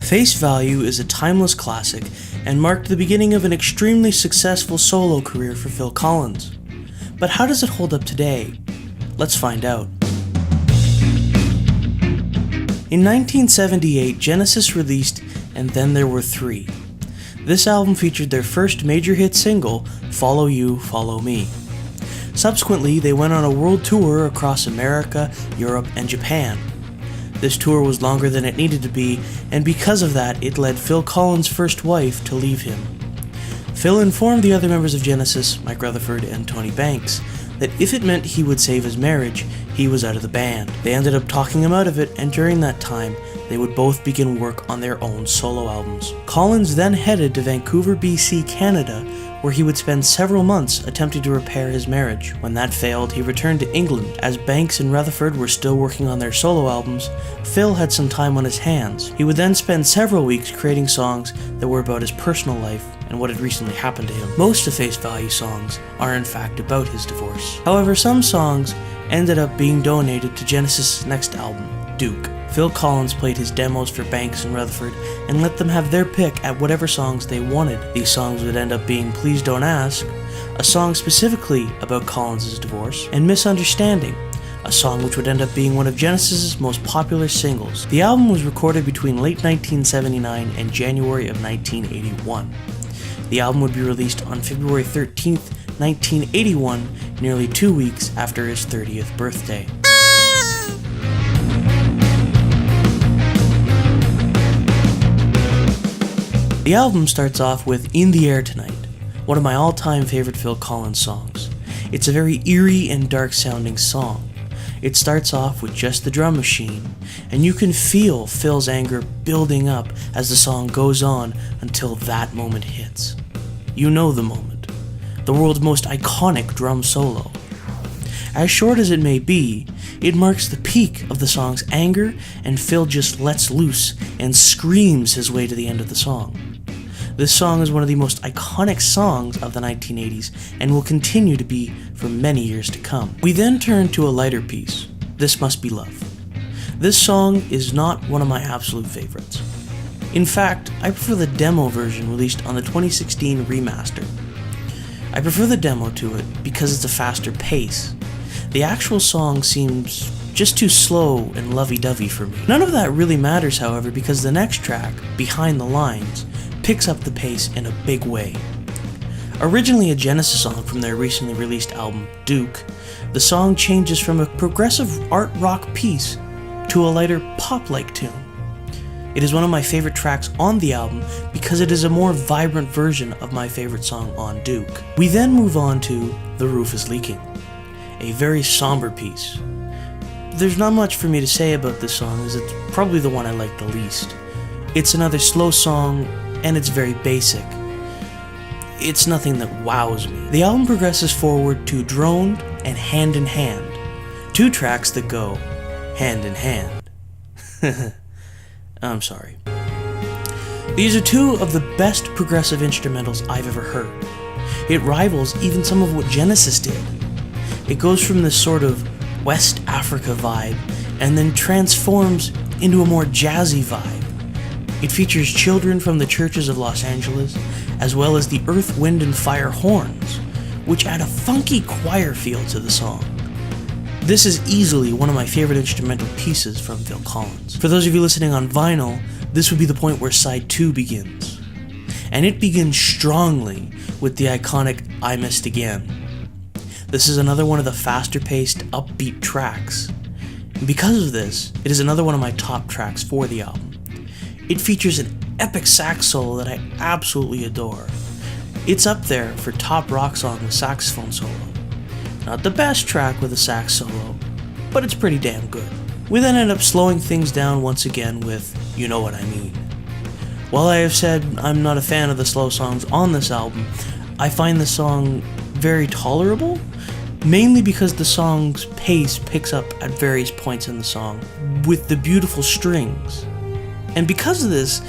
Face Value is a timeless classic and marked the beginning of an extremely successful solo career for Phil Collins. But how does it hold up today? Let's find out. In 1978, Genesis released And Then There Were Three. This album featured their first major hit single, Follow You, Follow Me. Subsequently, they went on a world tour across America, Europe, and Japan. This tour was longer than it needed to be, and because of that, it led Phil Collins' first wife to leave him. Phil informed the other members of Genesis, Mike Rutherford and Tony Banks, that if it meant he would save his marriage, he was out of the band. They ended up talking him out of it, and during that time, they would both begin work on their own solo albums. Collins then headed to Vancouver, BC, Canada, where he would spend several months attempting to repair his marriage. When that failed, he returned to England. As Banks and Rutherford were still working on their solo albums, Phil had some time on his hands. He would then spend several weeks creating songs that were about his personal life and what had recently happened to him. Most of Face Value songs are in fact about his divorce. However, some songs ended up being donated to Genesis' next album, Duke. Phil Collins played his demos for Banks and Rutherford and let them have their pick at whatever songs they wanted. These songs would end up being Please Don't Ask, a song specifically about Collins' divorce, and Misunderstanding, a song which would end up being one of Genesis' most popular singles. The album was recorded between late 1979 and January of 1981. The album would be released on February 13th, 1981, nearly 2 weeks after his 30th birthday. The album starts off with In the Air Tonight, one of my all-time favorite Phil Collins songs. It's a very eerie and dark sounding song. It starts off with just the drum machine, and you can feel Phil's anger building up as the song goes on until that moment hits. You know the moment. The world's most iconic drum solo. As short as it may be, it marks the peak of the song's anger, and Phil just lets loose and screams his way to the end of the song. This song is one of the most iconic songs of the 1980s and will continue to be for many years to come. We then turn to a lighter piece, This Must Be Love. This song is not one of my absolute favorites. In fact, I prefer the demo version released on the 2016 remaster. I prefer the demo to it because it's a faster pace. The actual song seems just too slow and lovey-dovey for me. None of that really matters, however, because the next track, Behind the Lines, picks up the pace in a big way. Originally a Genesis song from their recently released album, Duke, the song changes from a progressive art rock piece to a lighter pop-like tune. It is one of my favorite tracks on the album because it is a more vibrant version of my favorite song on Duke. We then move on to The Roof is Leaking, a very somber piece. There's not much for me to say about this song, as it's probably the one I like the least. It's another slow song, and it's very basic. It's nothing that wows me. The album progresses forward to Droned and Hand in Hand, two tracks that go hand in hand. I'm sorry. These are two of the best progressive instrumentals I've ever heard. It rivals even some of what Genesis did. It goes from this sort of West Africa vibe and then transforms into a more jazzy vibe. It features children from the churches of Los Angeles, as well as the Earth, Wind, and Fire horns, which add a funky choir feel to the song. This is easily one of my favorite instrumental pieces from Phil Collins. For those of you listening on vinyl, this would be the point where side 2 begins. And it begins strongly with the iconic I Missed Again. This is another one of the faster-paced, upbeat tracks. And because of this, it is another one of my top tracks for the album. It features an epic sax solo that I absolutely adore. It's up there for top rock song with saxophone solo. Not the best track with a sax solo, but it's pretty damn good. We then end up slowing things down once again with You Know What I Mean. While I have said I'm not a fan of the slow songs on this album, I find the song very tolerable, mainly because the song's pace picks up at various points in the song with the beautiful strings. And because of this,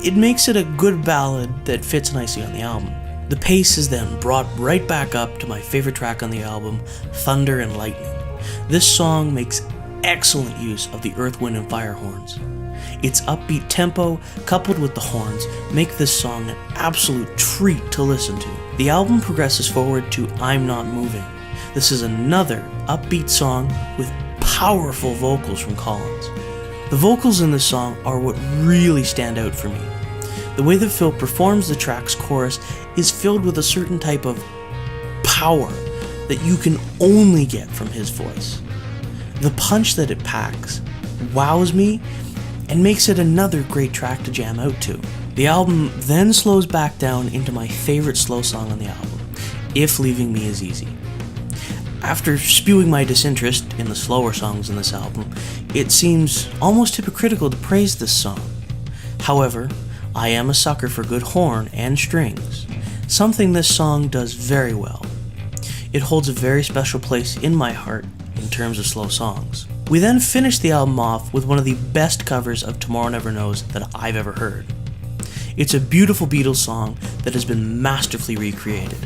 it makes it a good ballad that fits nicely on the album. The pace is then brought right back up to my favorite track on the album, Thunder and Lightning. This song makes excellent use of the Earth, Wind, and Fire horns. Its upbeat tempo, coupled with the horns, make this song an absolute treat to listen to. The album progresses forward to I'm Not Moving. This is another upbeat song with powerful vocals from Collins. The vocals in this song are what really stand out for me. The way that Phil performs the track's chorus is filled with a certain type of power that you can only get from his voice. The punch that it packs wows me and makes it another great track to jam out to. The album then slows back down into my favorite slow song on the album, If Leaving Me Is Easy. After spewing my disinterest in the slower songs in this album, it seems almost hypocritical to praise this song. However, I am a sucker for good horn and strings, something this song does very well. It holds a very special place in my heart in terms of slow songs. We then finish the album off with one of the best covers of Tomorrow Never Knows that I've ever heard. It's a beautiful Beatles song that has been masterfully recreated.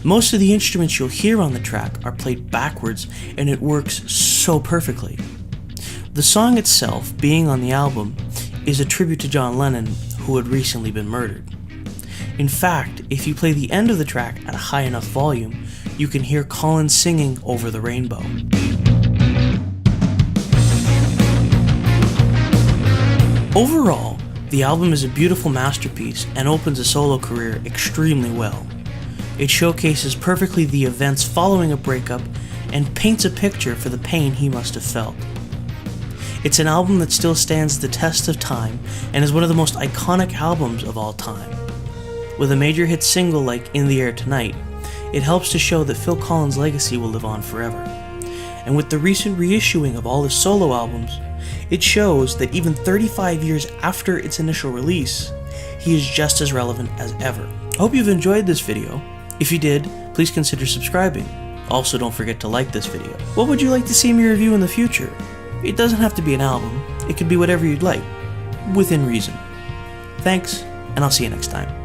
Most of the instruments you'll hear on the track are played backwards, and it works so perfectly. The song itself, being on the album, is a tribute to John Lennon, who had recently been murdered. In fact, if you play the end of the track at a high enough volume, you can hear Collins singing Over the Rainbow. Overall, the album is a beautiful masterpiece and opens a solo career extremely well. It showcases perfectly the events following a breakup and paints a picture for the pain he must have felt. It's an album that still stands the test of time and is one of the most iconic albums of all time. With a major hit single like In the Air Tonight, it helps to show that Phil Collins' legacy will live on forever. And with the recent reissuing of all his solo albums, it shows that even 35 years after its initial release, he is just as relevant as ever. I hope you've enjoyed this video. If you did, please consider subscribing. Also, don't forget to like this video. What would you like to see me review in the future? It doesn't have to be an album. It could be whatever you'd like, within reason. Thanks, and I'll see you next time.